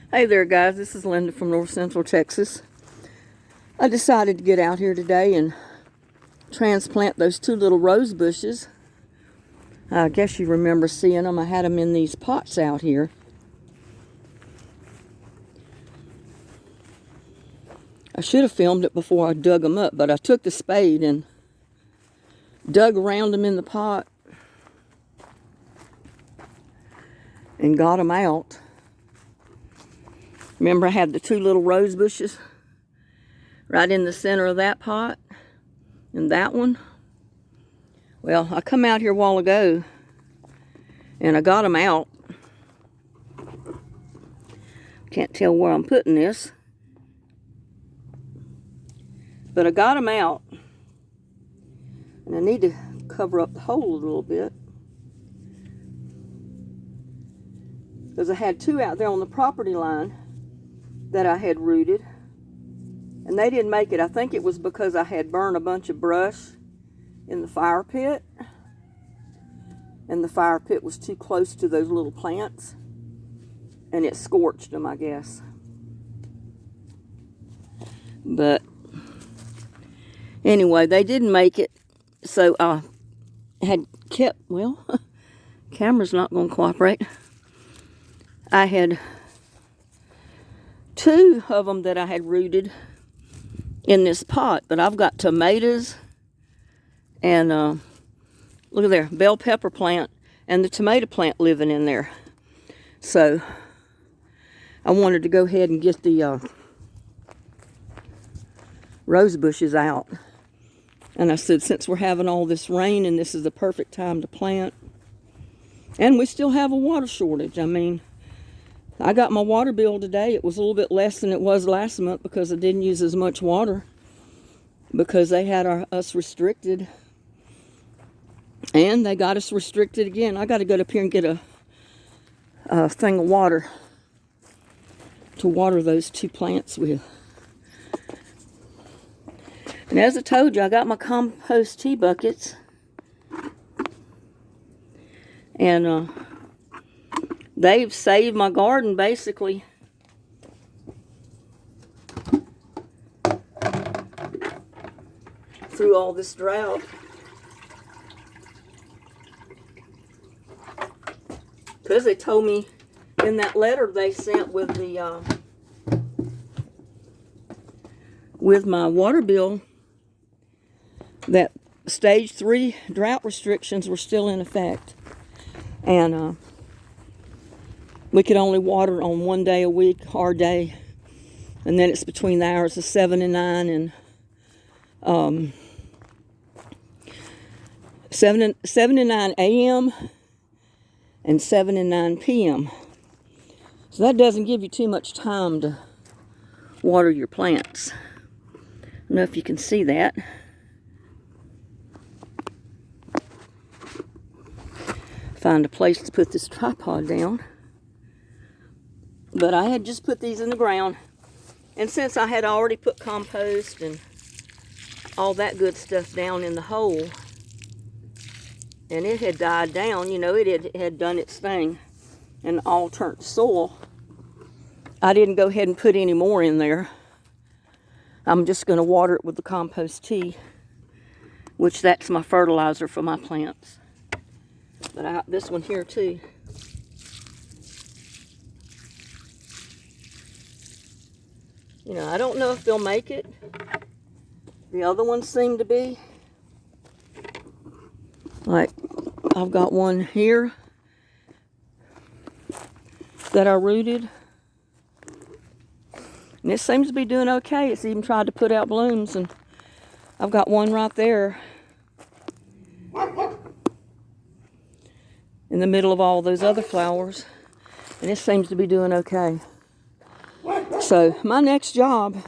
Hey there guys, this is Linda from North Central Texas. I decided to get out here today and transplant those two little rose bushes. I guess you remember seeing them. I had them in these pots out here. I should have filmed it before I dug them up, but I took the spade and dug around them in the pot and got them out. Remember I had the two little rose bushes right in the center of that pot and that one? Well, I come out here a while ago and I got them out. Can't tell where I'm putting this, but I got them out and I need to cover up the hole a little bit because I had two out there on the property line that I had rooted, and they didn't make it. I think it was because I had burned a bunch of brush in the fire pit, and the fire pit was too close to those little plants, and it scorched them, I guess. But anyway, they didn't make it, so I had kept, well, camera's not going to cooperate. I had two of them that I had rooted in this pot, but I've got tomatoes and look at there, bell pepper plant and the tomato plant living in there. So I wanted to go ahead and get the rose bushes out, and I said, since we're having all this rain and this is the perfect time to plant, and we still have a water shortage. I mean, I got my water bill today. It was a little bit less than it was last month because I didn't use as much water because they had us restricted. And they got us restricted again. I got to go up here and get a thing of water to water those two plants with. And as I told you, I got my compost tea buckets. And they've saved my garden, basically. Through all this drought. Because they told me in that letter they sent with the with my water bill that stage 3 drought restrictions were still in effect. And we could only water on 1 day a week, our day, and then it's between the hours of 7 and 9 and 7 and 9 a.m. and 7 and 9 p.m. So that doesn't give you too much time to water your plants. I don't know if you can see that. Find a place to put this tripod down. But I had just put these in the ground, and since I had already put compost and all that good stuff down in the hole, and it had died down, you know, it had done its thing and all turned to soil, I didn't go ahead and put any more in there. I'm just going to water it with the compost tea, which that's my fertilizer for my plants. But I got this one here too. You know, I don't know if they'll make it. The other ones seem to be. Like, I've got one here that I rooted. And it seems to be doing okay. It's even tried to put out blooms. And I've got one right there in the middle of all those other flowers. And it seems to be doing okay. So my next job